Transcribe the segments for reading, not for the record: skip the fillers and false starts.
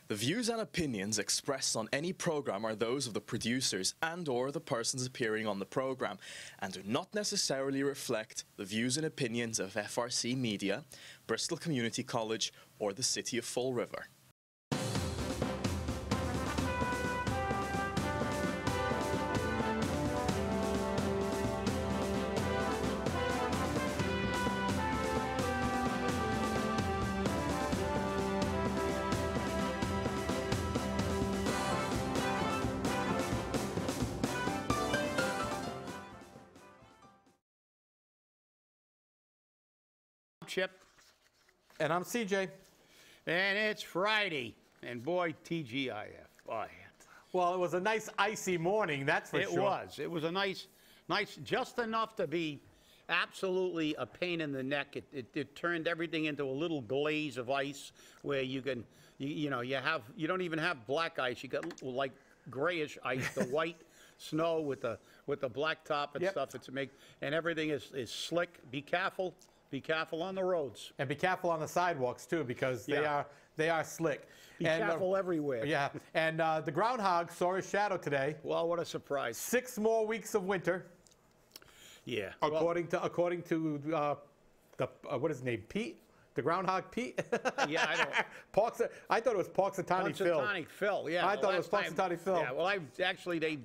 The views and opinions expressed on any program are those of the producers and/or the persons appearing on the program and do not necessarily reflect the views and opinions of FRC Media, Bristol Community College, or the City of Fall River. Chip. And I'm CJ. And it's Friday. And boy, TGIF. Boy. Well, it was a nice icy morning, that's for sure. It was. It was a nice, just enough to be absolutely a pain in the neck. It turned everything into a little glaze of ice where you can, you don't even have black ice. You got like grayish ice, the white snow with the black top and stuff. And everything is slick. Be careful. Be careful on the roads. And be careful on the sidewalks, too, because they are slick. Be careful everywhere. Yeah. And the Groundhog saw his shadow today. Well, what a surprise. 6 more weeks of winter. Yeah. According to what is his name, Pete? The Groundhog Pete? Yeah, I thought it was Punxsutawney Phil. Punxsutawney Phil, yeah. I thought it was Punxsutawney Phil. Yeah, well,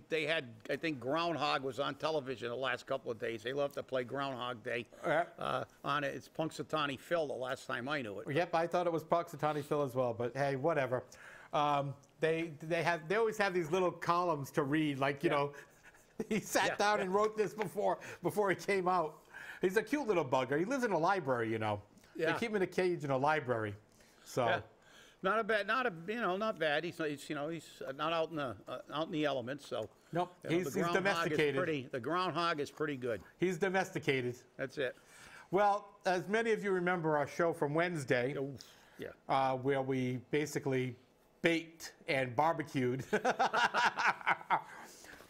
they had, I think Groundhog was on television the last couple of days. They love to play Groundhog Day on it. It's Punxsutawney Phil the last time I knew it. Yep, I thought it was Punxsutawney Phil as well, but hey, whatever. They always have these little columns to read, like, you know, he sat down and wrote this before he came out. He's a cute little bugger. He lives in a library, you know. Yeah. They keep him in a cage in a library. So not bad. He's not out in the elements. So nope, he's domesticated. The Groundhog is pretty good. He's domesticated. That's it. Well, as many of you remember our show from Wednesday, where we basically baked and barbecued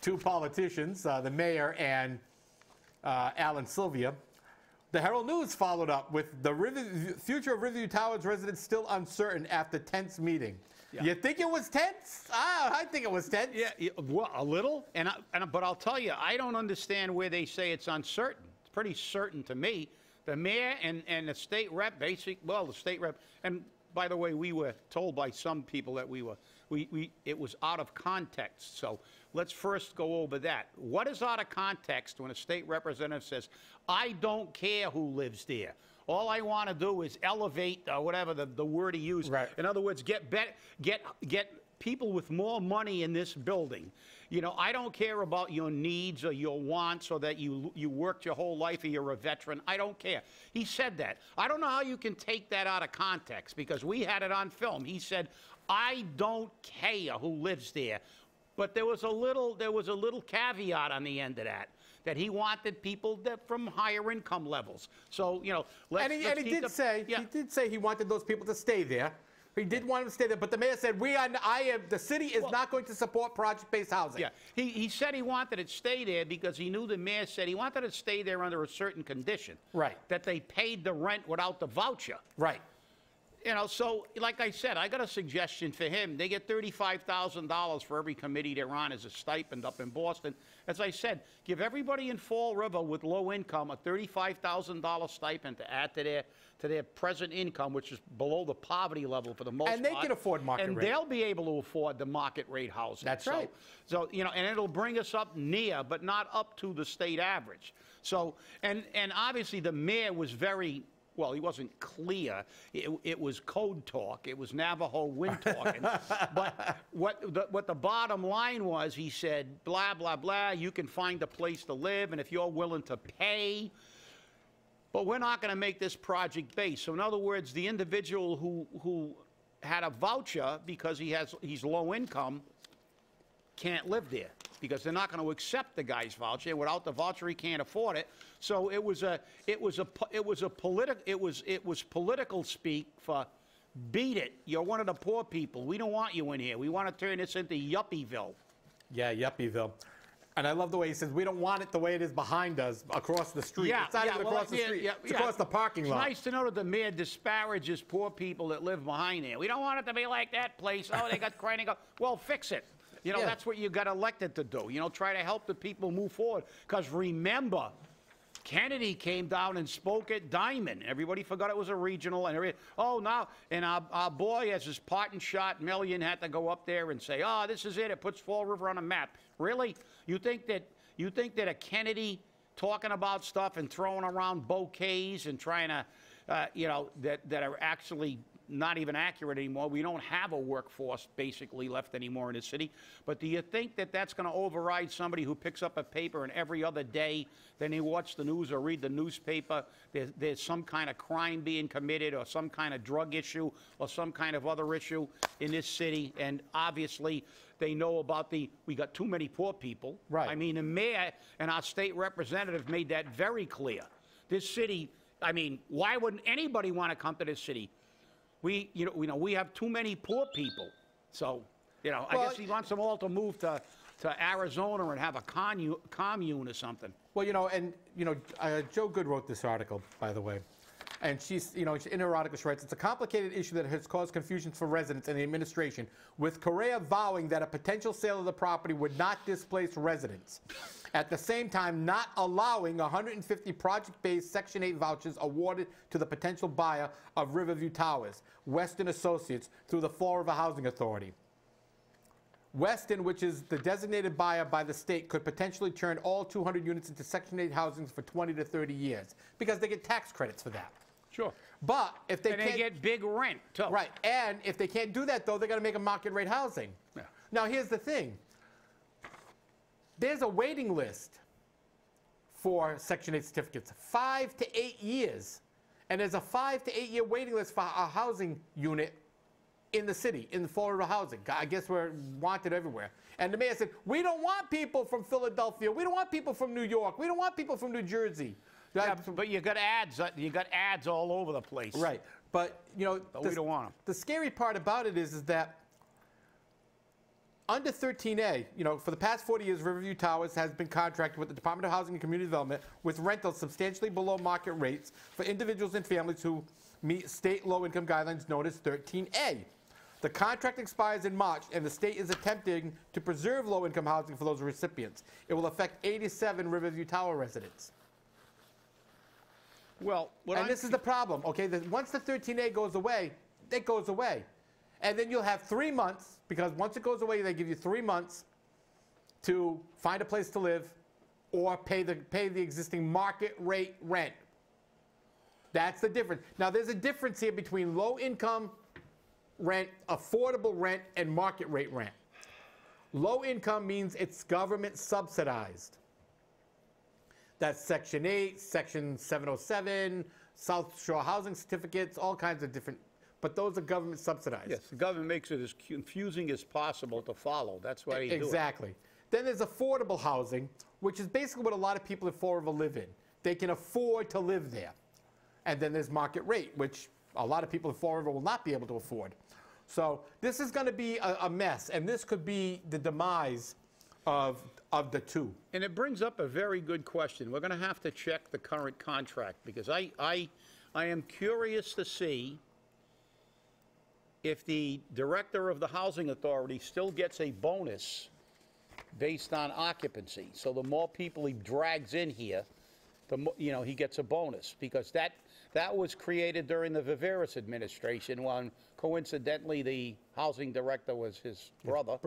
2 politicians, the mayor and Alan Sylvia. The Herald News followed up with the future of Riverview Towers residents still uncertain after tense meeting. Yeah. You think it was tense? I think it was tense. Yeah, well, a little. But I'll tell you, I don't understand where they say it's uncertain. It's pretty certain to me. The mayor and the state rep, the state rep, and by the way, we were told by some people that it was out of context. So let's first go over that. What is out of context when a state representative says, I don't care who lives there. All I want to do is elevate, whatever the word he used. Right. In other words, get people with more money in this building. You know, I don't care about your needs or your wants or that you worked your whole life or you're a veteran. I don't care. He said that. I don't know how you can take that out of context because we had it on film. He said, I don't care who lives there. But there was a little caveat on the end of that he wanted people from higher income levels. So, you know, he did say he wanted those people to stay there. He did want them to stay there, but the mayor said, the city is not going to support project-based housing. Yeah, he said he wanted it to stay there because he knew the mayor said he wanted it to stay there under a certain condition. Right. That they paid the rent without the voucher. Right. You know, so like I said, I got a suggestion for him. They get $35,000 for every committee they're on as a stipend up in Boston. As I said, give everybody in Fall River with low income a $35,000 stipend to add to their present income, which is below the poverty level for the most part. And they can afford market rate. And they'll be able to afford the market rate housing. That's right. So, you know, and it'll bring us up near, but not up to the state average. So, and obviously the mayor was very... Well, he wasn't clear. It was code talk. It was Navajo wind talking. But what the bottom line was, he said, blah, blah, blah, you can find a place to live, and if you're willing to pay, but we're not going to make this project based. So in other words, the individual who had a voucher because he's low income can't live there, because they're not going to accept the guy's voucher. Without the voucher, he can't afford it. So it was political speak for beat it. You're one of the poor people. We don't want you in here. We want to turn this into Yuppieville. Yeah, Yuppieville. And I love the way he says, we don't want it the way it is behind us across the street. Yeah, it's not even well, across the yeah, street. yeah, it's yeah. across the parking lot. It's nice to know that the mayor disparages poor people that live behind there. We don't want it to be like that place. Oh, they got crying. Well, fix it. You know, Yeah. that's what you got elected to do. You know, try to help the people move forward. Because remember, Kennedy came down and spoke at Diamond. Everybody forgot it was a regional. And now, and our boy, as his parting shot, Million, had to go up there and say, oh, this is it. It puts Fall River on a map. Really? You think that a Kennedy talking about stuff and throwing around bouquets and trying to, that are actually not even accurate anymore. We don't have a workforce basically left anymore in the city. But do you think that that's going to override somebody who picks up a paper and every other day, then they watch the news or read the newspaper, there's some kind of crime being committed or some kind of drug issue or some kind of other issue in this city? And obviously they know about we got too many poor people. Right. I mean, the mayor and our state representative made that very clear. This city, I mean, why wouldn't anybody want to come to this city? We have too many poor people. So, I guess he wants them all to move to Arizona and have a commune or something. Well, Joe Good wrote this article, by the way. And she's, in her article, she writes, it's a complicated issue that has caused confusion for residents and the administration, with Correa vowing that a potential sale of the property would not displace residents. At the same time, not allowing 150 project-based Section 8 vouchers awarded to the potential buyer of Riverview Towers, Weston Associates, through the Fall River Housing Authority. Weston, which is the designated buyer by the state, could potentially turn all 200 units into Section 8 housings for 20 to 30 years because they get tax credits for that. Sure. But if they they get big rent, too. Right. And if they can't do that, though, they're going to make a market rate housing. Yeah. Now, here's the thing. There's a waiting list for Section 8 certificates, 5 to 8 years. And there's a 5 to 8 year waiting list for a housing unit in the city, in the Fall River housing. I guess we're wanted everywhere. And the mayor said, we don't want people from Philadelphia. We don't want people from New York. We don't want people from New Jersey. Yeah, but you got ads. You got ads all over the place. Right. But, we don't want them. The scary part about it is that under 13A, for the past 40 years, Riverview Towers has been contracted with the Department of Housing and Community Development with rentals substantially below market rates for individuals and families who meet state low-income guidelines known as 13A. The contract expires in March, and the state is attempting to preserve low-income housing for those recipients. It will affect 87 Riverview Tower residents. Well, this is the problem, okay? Once the 13A goes away, it goes away. And then you'll have 3 months, because once it goes away, they give you 3 months to find a place to live or pay the existing market rate rent. That's the difference. Now, there's a difference here between low-income rent, affordable rent, and market rate rent. Low income means it's government subsidized. That's Section 8, Section 707, South Shore housing certificates, all kinds of different, but those are government subsidized. Yes, the government makes it as confusing as possible to follow. That's why they do it. Exactly. Then there's affordable housing, which is basically what a lot of people in Fall River live in. They can afford to live there. And then there's market rate, which a lot of people in Fall River will not be able to afford. So this is going to be a mess, and this could be the demise of the two. And it brings up a very good question. We're going to have to check the current contract, because I am curious to see if the director of the housing authority still gets a bonus based on occupancy. So the more people he drags in here, the more, he gets a bonus, because that was created during the Viveris administration, when coincidentally the housing director was his brother.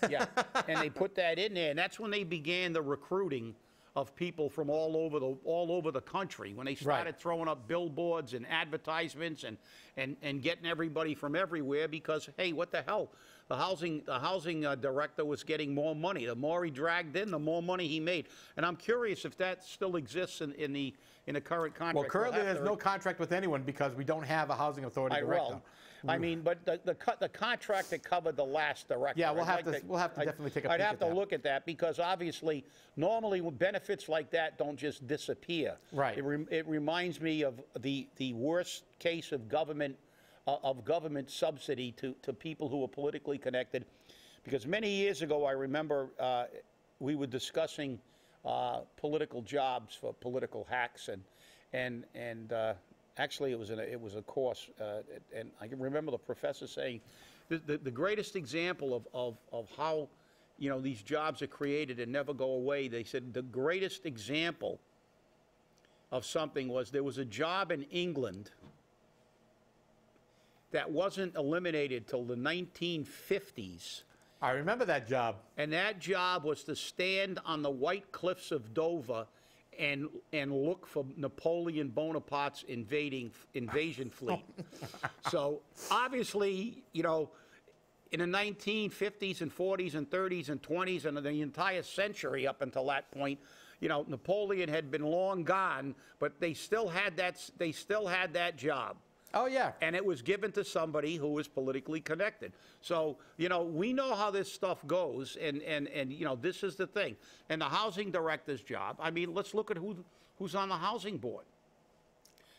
Yeah, and they put that in there, and that's when they began the recruiting of people from all over the country, when they started throwing up billboards and advertisements and getting everybody from everywhere, because hey, what the hell? The housing director was getting more money. The more he dragged in, the more money he made. And I'm curious if that still exists in the current contract. Well, currently there's no contract with anyone because we don't have a housing authority director. I mean, but the contract that covered the last director. Yeah, we'll have to definitely take a peek I'd have at to that. look at that, because obviously, normally benefits like that don't just disappear. Right. It reminds me of the worst case of government subsidy to people who are politically connected, because many years ago, I remember we were discussing political jobs for political hacks, and actually it was a course, and I can remember the professor saying the greatest example of how, you know, these jobs are created and never go away. They said the greatest example of something was there was a job in England that wasn't eliminated till the 1950s. I remember that job. And that job was to stand on the white cliffs of Dover and look for Napoleon Bonaparte's invasion fleet. So obviously, you know, in the 1950s and 40s and 30s and 20s and the entire century up until that point, you know, Napoleon had been long gone, but they still had that job. Oh, yeah. And it was given to somebody who was politically connected. So, you know, we know how this stuff goes, and you know, this is the thing. And the housing director's job, I mean, let's look at who's on the housing board.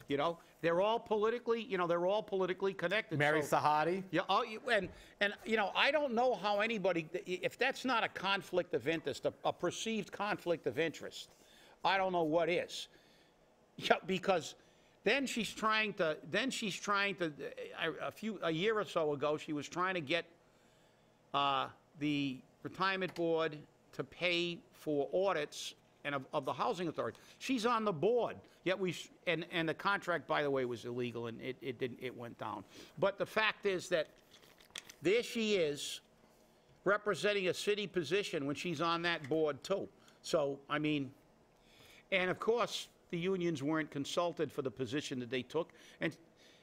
You know, they're all politically connected. Mary Sahadi. Yeah, and you know, I don't know how anybody, if that's not a conflict of interest, a perceived conflict of interest, I don't know what is. Yeah, because then she's trying to, a year or so ago, she was trying to get the retirement board to pay for audits and of the housing authority. She's on the board, yet and the contract, by the way, was illegal, and it went down. But the fact is that there she is representing a city position when she's on that board too. So, I mean, and of course, the unions weren't consulted for the position that they took,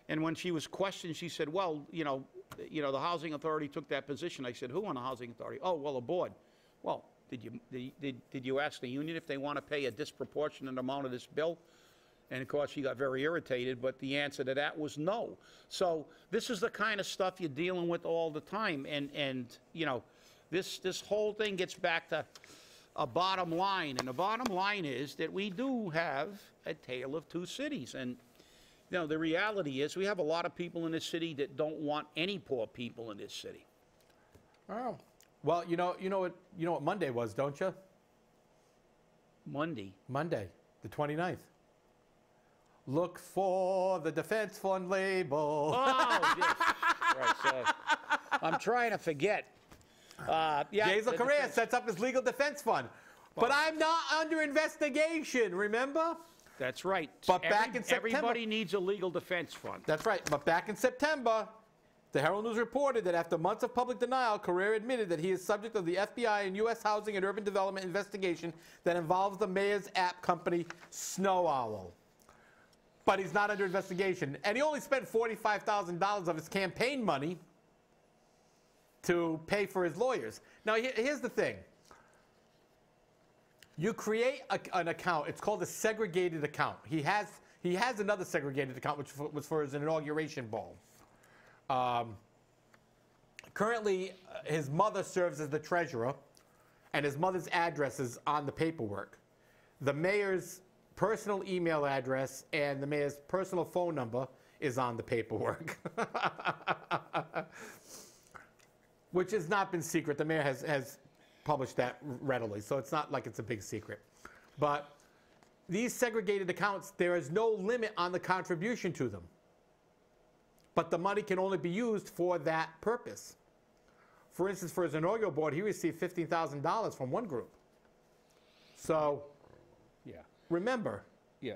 and when she was questioned, she said, "Well, you know, the housing authority took that position." I said, "Who on the housing authority?" "Oh, well, the board." "Well, did you ask the union if they want to pay a disproportionate amount of this bill?" And of course, she got very irritated, but the answer to that was no. So this is the kind of stuff you're dealing with all the time, and you know, this whole thing gets back to a bottom line, and the bottom line is that we do have a tale of two cities. And you know, the reality is we have a lot of people in this city that don't want any poor people in this city. Oh, well, you know what Monday was, don't you? Monday, the 29th. Look for the defense fund label. Oh, yes. Right, I'm trying to forget. Yeah, Jason Correa sets up his legal defense fund. But I'm not under investigation, remember? That's right. But back in September, everybody needs a legal defense fund. That's right. But back in September, the Herald News reported that after months of public denial, Correa admitted that he is subject of the FBI and U.S. Housing and Urban Development investigation that involves the mayor's app company, Snow Owl. But he's not under investigation. And he only spent $45,000 of his campaign money to pay for his lawyers. Now, here's the thing. You create an account. It's called a segregated account. He has another segregated account, which was for his inauguration ball. Currently, his mother serves as the treasurer, and his mother's address is on the paperwork. The mayor's personal email address and the mayor's personal phone number is on the paperwork. Which has not been secret. The mayor has published that readily, so it's not like it's a big secret. But these segregated accounts, there is no limit on the contribution to them. But the money can only be used for that purpose. For instance, for his inaugural board, he received $15,000 from one group. So, yeah, remember. Yeah.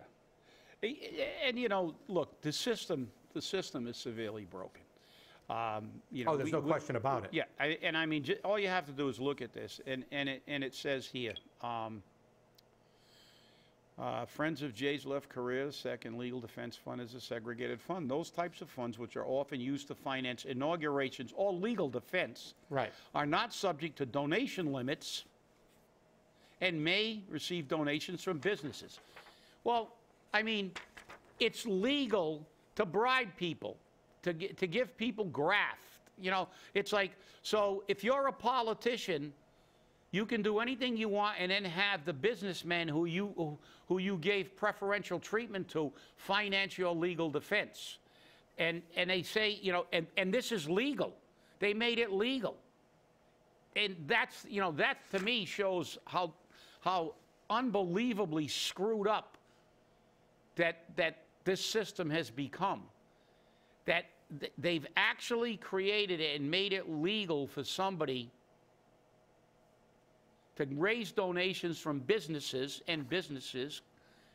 And, you know, look, the system is severely broken. You know, there's no question about it. Yeah, and I mean, all you have to do is look at this, and it says here, Friends of Jay's Left Career's second legal defense fund is a segregated fund. Those types of funds, which are often used to finance inaugurations or legal defense, right, are not subject to donation limits and may receive donations from businesses. Well, I mean, it's legal to bribe people, to give people graft. You know, it's like, so if you're a politician, you can do anything you want and then have the businessmen who you gave preferential treatment to finance your legal defense. And they say, you know, and this is legal. They made it legal. that's, you know, that to me shows how unbelievably screwed up that this system has become. That they've actually created it and made it legal for somebody to raise donations from businesses, and businesses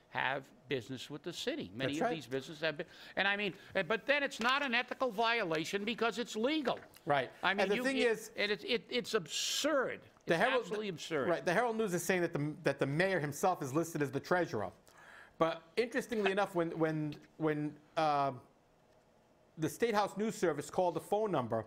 have business with the city. Many of these businesses have been, and I mean, but then it's not an ethical violation because it's legal. Right. I mean, and the thing is, it's absurd. It's absolutely absurd. Right. The Herald News is saying that the mayor himself is listed as the treasurer, but interestingly enough, when the State House News Service called the phone number,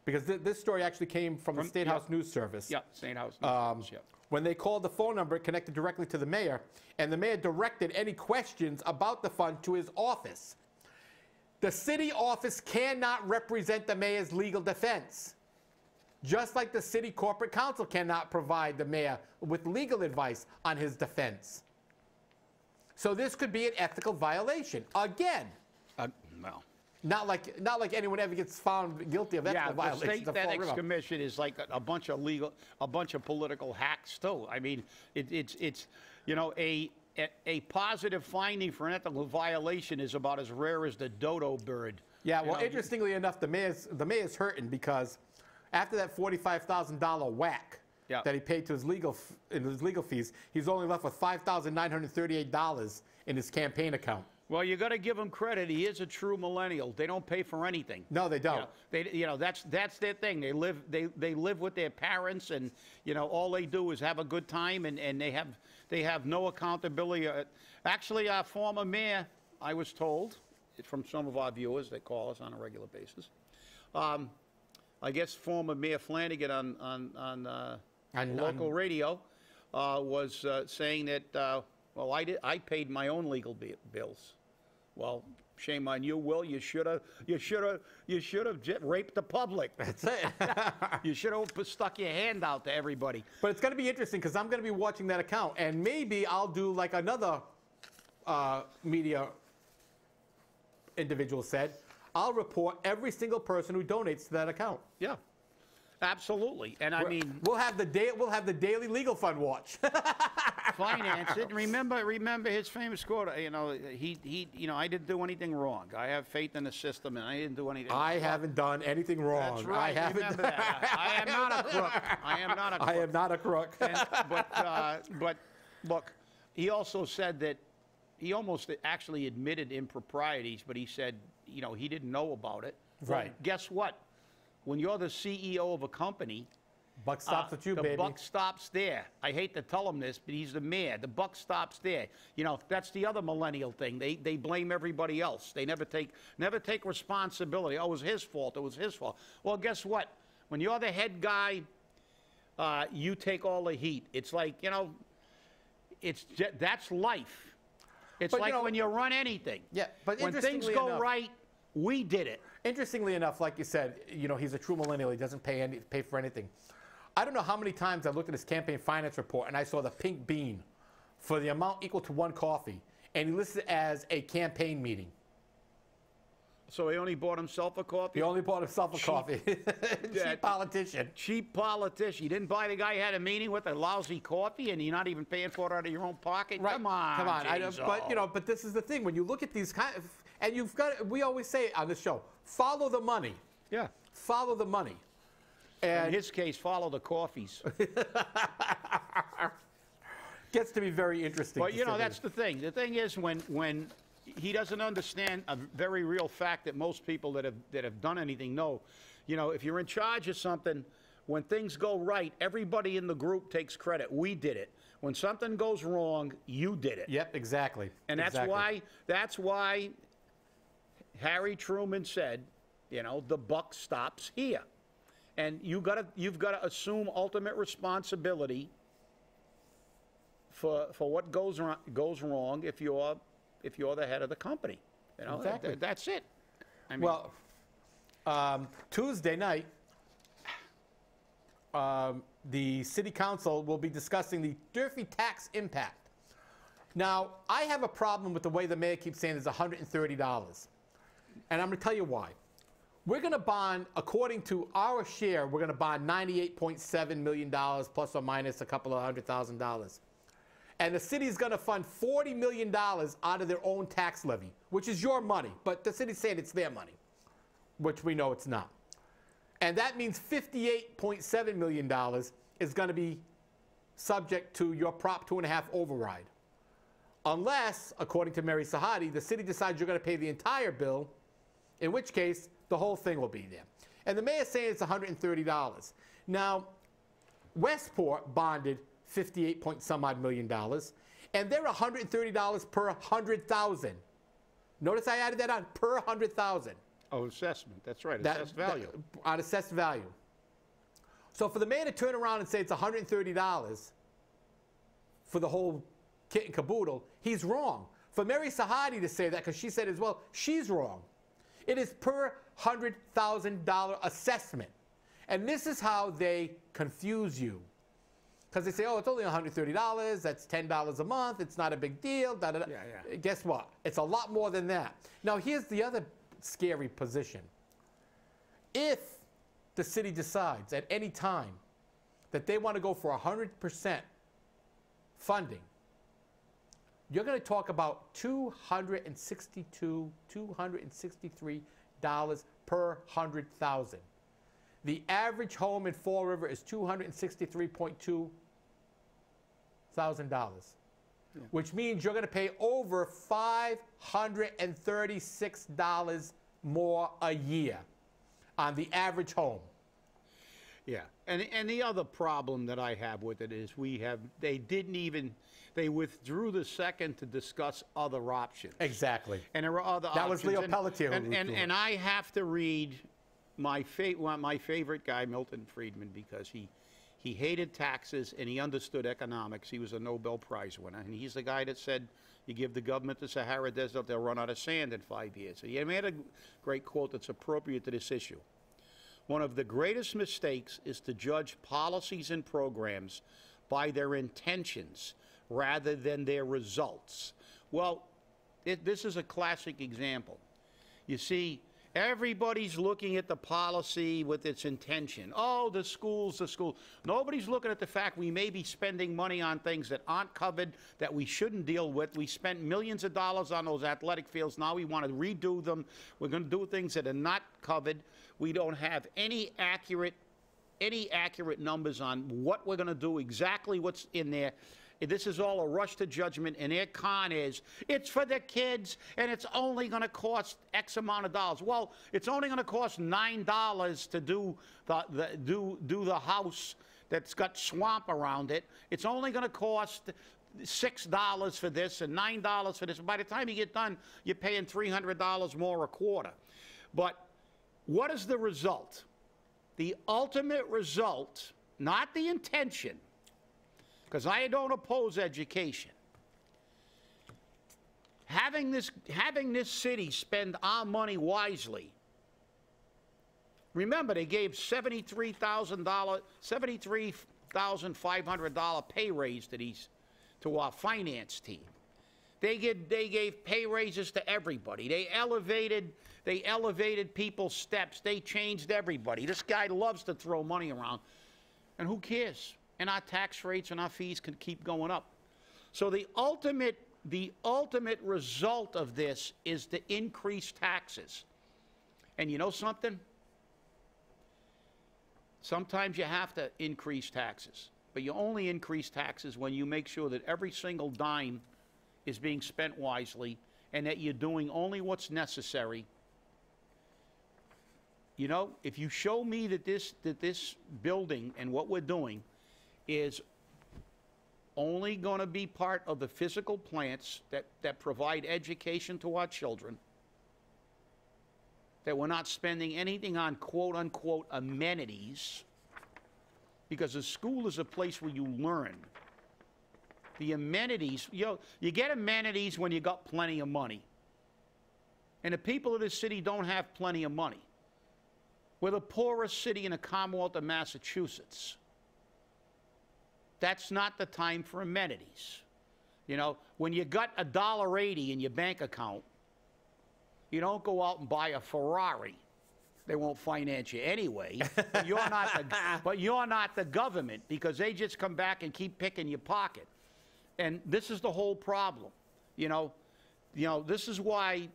because this story actually came from the State House News Service. Yeah, State House News Service, yeah. When they called the phone number, it connected directly to the mayor, and the mayor directed any questions about the fund to his office. The city office cannot represent the mayor's legal defense, just like the city corporate counsel cannot provide the mayor with legal advice on his defense. So this could be an ethical violation. Again, Well, not like anyone ever gets found guilty of ethical violations. The State Ethics Commission is like a bunch of political hacks too. I mean, it's you know, a positive finding for an ethical violation is about as rare as the dodo bird. Yeah, well, interestingly enough, the mayor's hurting because after that $45,000 whack that he paid to his legal fees, he's only left with $5,938 in his campaign account. Well, you got to give him credit. He is a true millennial. They don't pay for anything. No, they don't. You know, that's their thing. They live with their parents, and you know, all they do is have a good time, and they have no accountability. Actually, our former mayor, I was told from some of our viewers that call us on a regular basis, I guess former Mayor Flanagan on local radio was saying that. Well, I paid my own legal bills. Well, shame on you, Will. You should have raped the public. That's it. You should have stuck your hand out to everybody. But it's going to be interesting because I'm going to be watching that account, and maybe I'll do like another media individual said. I'll report every single person who donates to that account. Yeah. Absolutely, and I mean, we'll have the daily legal fund watch. Finance it. Remember his famous quote. You know, you know, I didn't do anything wrong. I have faith in the system, and I didn't do anything. I haven't done anything wrong. That's right. Remember that. I am not a crook. I am not a crook. I am not a crook. But look, he also said that he almost actually admitted improprieties, but he said, you know, he didn't know about it. Right. Well, guess what? When you're the CEO of a company, buck stops with you, baby. The buck stops there. I hate to tell him this, but he's the mayor. The buck stops there. You know, that's the other millennial thing. They blame everybody else. They never take responsibility. Oh, it was his fault. It was his fault. Well, guess what? When you're the head guy, you take all the heat. It's like, you know, that's life. It's but, like, you know, when you run anything. Yeah, but when things go right, we did it. Interestingly enough, like you said, you know, he's a true millennial. He doesn't pay for anything. I don't know how many times I looked at his campaign finance report and I saw the pink bean for the amount equal to one coffee, and he listed it as a campaign meeting. So he only bought himself a coffee? He only bought himself a coffee. Cheap politician. Cheap politician. You didn't buy the guy who had a meeting with a lousy coffee, and you're not even paying for it out of your own pocket? Right. Come on. Come on. But, you know, but this is the thing. When you look at these kind of, and you've got, we always say on this show, follow the money. Yeah. Follow the money. And in his case, follow the coffees. Gets to be very interesting. But, you know, that's the thing. The thing is, when he doesn't understand a very real fact that most people that have done anything know, you know, if you're in charge of something, when things go right, everybody in the group takes credit. We did it. When something goes wrong, you did it. Yep, exactly. And that's why Harry Truman said, you know, the buck stops here. And you've got to assume ultimate responsibility for what goes wrong if you're the head of the company. You know, exactly. That's it. I mean, well, Tuesday night, the city council will be discussing the Durfee tax impact. Now, I have a problem with the way the mayor keeps saying it's $130. And I'm going to tell you why. We're going to bond, according to our share, we're going to bond $98.7 million plus or minus a couple of $100,000. And the city's going to fund $40 million out of their own tax levy, which is your money. But the city's saying it's their money, which we know it's not. And that means $58.7 million is going to be subject to your Prop 2.5 override. Unless, according to Mary Sahadi, the city decides you're going to pay the entire bill, in which case the whole thing will be there. And the mayor's saying it's $130. Now, Westport bonded 58 point some odd million dollars, and they're $130 per 100,000. Notice I added that on, per 100,000. Oh, assessment, that's right, assessed value. On assessed value. So for the mayor to turn around and say it's $130 for the whole kit and caboodle, he's wrong. For Mary Sahadi to say that, because she said as well, she's wrong. It is per $100,000 assessment. And this is how they confuse you. Because they say, oh, it's only $130, that's $10 a month, it's not a big deal, da, da, da. Yeah. Guess what? It's a lot more than that. Now, here's the other scary position. If the city decides at any time that they want to go for 100% funding, you're going to talk about $263 per 100,000. The average home in Fall River is $263.2 thousand, which means you're going to pay over $536 more a year on the average home. Yeah, and the other problem that I have with it is they withdrew the second to discuss other options. Exactly. And there were other options. That was Leo Pelletier. And I have to read my favorite guy, Milton Friedman, because he hated taxes and he understood economics. He was a Nobel Prize winner. And he's the guy that said, you give the government the Sahara Desert, they'll run out of sand in 5 years. So he made a great quote that's appropriate to this issue. One of the greatest mistakes is to judge policies and programs by their intentions rather than their results. Well, this is a classic example. You see, everybody's looking at the policy with its intention. Oh, the schools, the school. Nobody's looking at the fact we may be spending money on things that aren't covered, that we shouldn't deal with. We spent millions of dollars on those athletic fields. Now we want to redo them. We're going to do things that are not covered. We don't have any accurate numbers on what we're going to do, exactly what's in there. This is all a rush to judgment, and their con is, it's for the kids, and it's only going to cost X amount of dollars. Well, it's only going to cost $9 to do the house that's got swamp around it. It's only going to cost $6 for this and $9 for this. By the time you get done, you're paying $300 more a quarter. But what is the result? The ultimate result, not the intention, because I don't oppose education. Having this city spend our money wisely. Remember, they gave $73,500 pay raise to our finance team. They gave pay raises to everybody. They elevated people's steps. They changed everybody. This guy loves to throw money around, and who cares? And our tax rates and our fees can keep going up. So the ultimate result of this is to increase taxes. And you know something? Sometimes you have to increase taxes, but you only increase taxes when you make sure that every single dime is being spent wisely and that you're doing only what's necessary. You know, if you show me that this building and what we're doing is only going to be part of the physical plants that provide education to our children, that we're not spending anything on quote-unquote amenities, because a school is a place where you learn. The amenities, you get amenities when you got plenty of money. And the people of this city don't have plenty of money. We're the poorest city in the Commonwealth of Massachusetts. That's not the time for amenities. You know, when you got $1.80 in your bank account, you don't go out and buy a Ferrari. They won't finance you anyway. But you're not the government, because they just come back and keep picking your pocket. And this is the whole problem. You know, this is why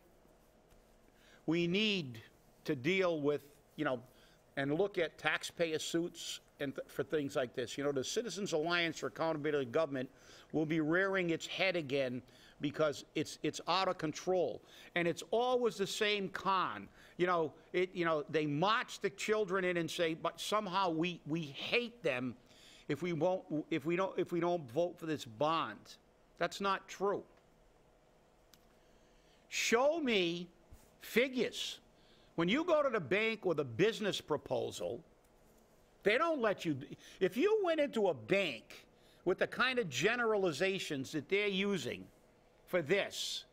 we need to deal with, and look at taxpayer suits and for things like this. The Citizens Alliance for Accountability of Government will be rearing its head again because it's out of control. And it's always the same con. They march the children in and say, but somehow we hate them if we don't vote for this bond. That's not true. Show me figures. When you go to the bank with a business proposal, they don't let you. If you went into a bank with the kind of generalizations that they're using for this,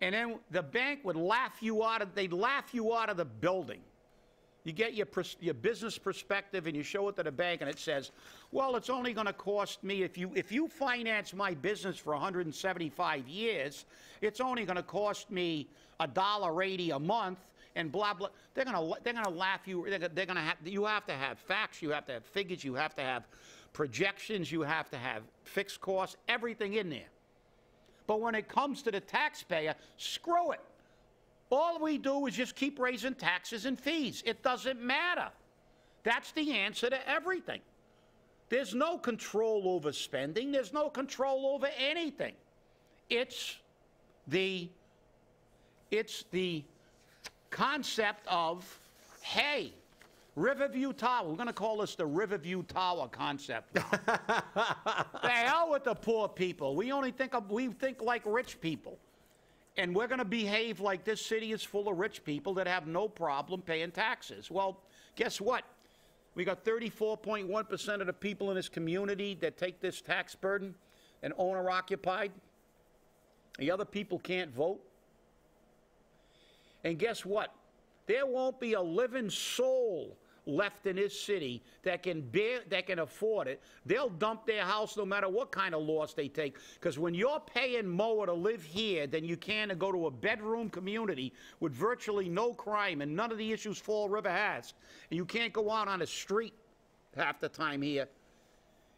and then the bank would laugh you out of, they'd laugh you out of the building. You get your business perspective and you show it to the bank, and it says, well, it's only going to cost me, if you finance my business for 175 years, it's only going to cost me $1.80 a month, and blah blah. They're gonna laugh you. They're gonna have. You have to have facts. You have to have figures. You have to have projections. You have to have fixed costs. Everything in there. But when it comes to the taxpayer, screw it. All we do is just keep raising taxes and fees. It doesn't matter. That's the answer to everything. There's no control over spending. There's no control over anything. It's the concept of, hey, Riverview Tower. We're going to call this the Riverview Tower concept now. The hell with the poor people. We think like rich people. And we're going to behave like this city is full of rich people that have no problem paying taxes. Well, guess what? We got 34.1% of the people in this community that take this tax burden and owner-occupied. The other people can't vote. And guess what? There won't be a living soul left in this city that can afford it. They'll dump their house no matter what kind of loss they take. Because when you're paying more to live here than you can to go to a bedroom community with virtually no crime and none of the issues Fall River has, and you can't go out on the street half the time here,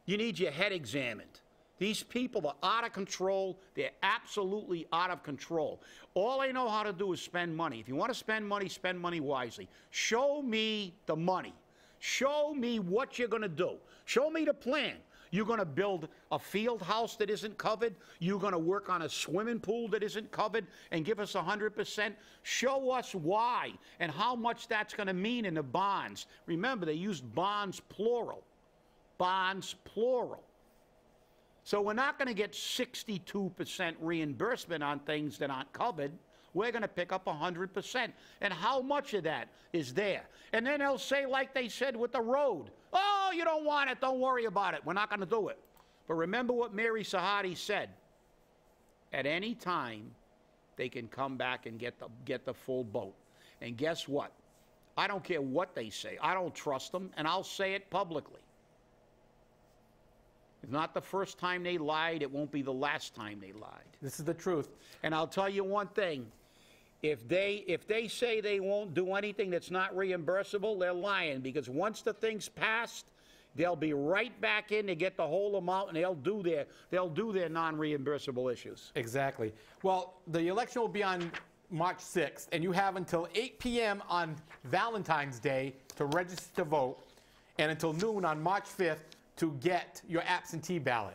you need your head examined. These people are out of control. They're absolutely out of control. All they know how to do is spend money. If you want to spend money wisely. Show me the money. Show me what you're going to do. Show me the plan. You're going to build a field house that isn't covered. You're going to work on a swimming pool that isn't covered and give us 100%. Show us why and how much that's going to mean in the bonds. Remember, they used bonds plural. Bonds plural. So we're not going to get 62% reimbursement on things that aren't covered. We're going to pick up 100%. And how much of that is there? And then they'll say, like they said with the road, oh, you don't want it, don't worry about it. We're not going to do it. But remember what Mary Sahadi said. At any time, they can come back and get the full boat. And guess what? I don't care what they say. I don't trust them, and I'll say it publicly. It's not the first time they lied. It won't be the last time they lied. This is the truth. And I'll tell you one thing. If they say they won't do anything that's not reimbursable, they're lying. Because once the thing's passed, they'll be right back in to get the whole amount, and they'll do their non-reimbursable issues. Exactly. Well, the election will be on March 6th, and you have until 8 p.m. on Valentine's Day to register to vote, and until noon on March 5th to get your absentee ballot.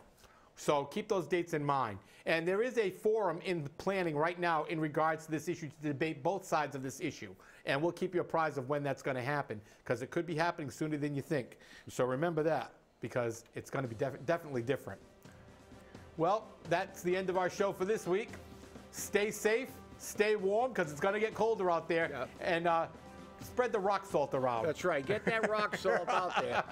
So keep those dates in mind. And there is a forum in planning right now in regards to this issue to debate both sides of this issue. And we'll keep you apprised of when that's going to happen, because it could be happening sooner than you think. So remember that, because it's going to be definitely different. Well, that's the end of our show for this week. Stay safe, stay warm, because it's going to get colder out there. Yeah. And spread the rock salt around. That's right. Get that rock salt out there.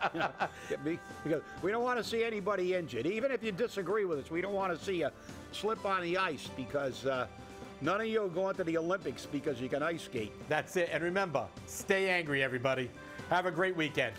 Because we don't want to see anybody injured. Even if you disagree with us, we don't want to see you slip on the ice, because none of you are going to the Olympics because you can ice skate. That's it. And remember, stay angry, everybody. Have a great weekend.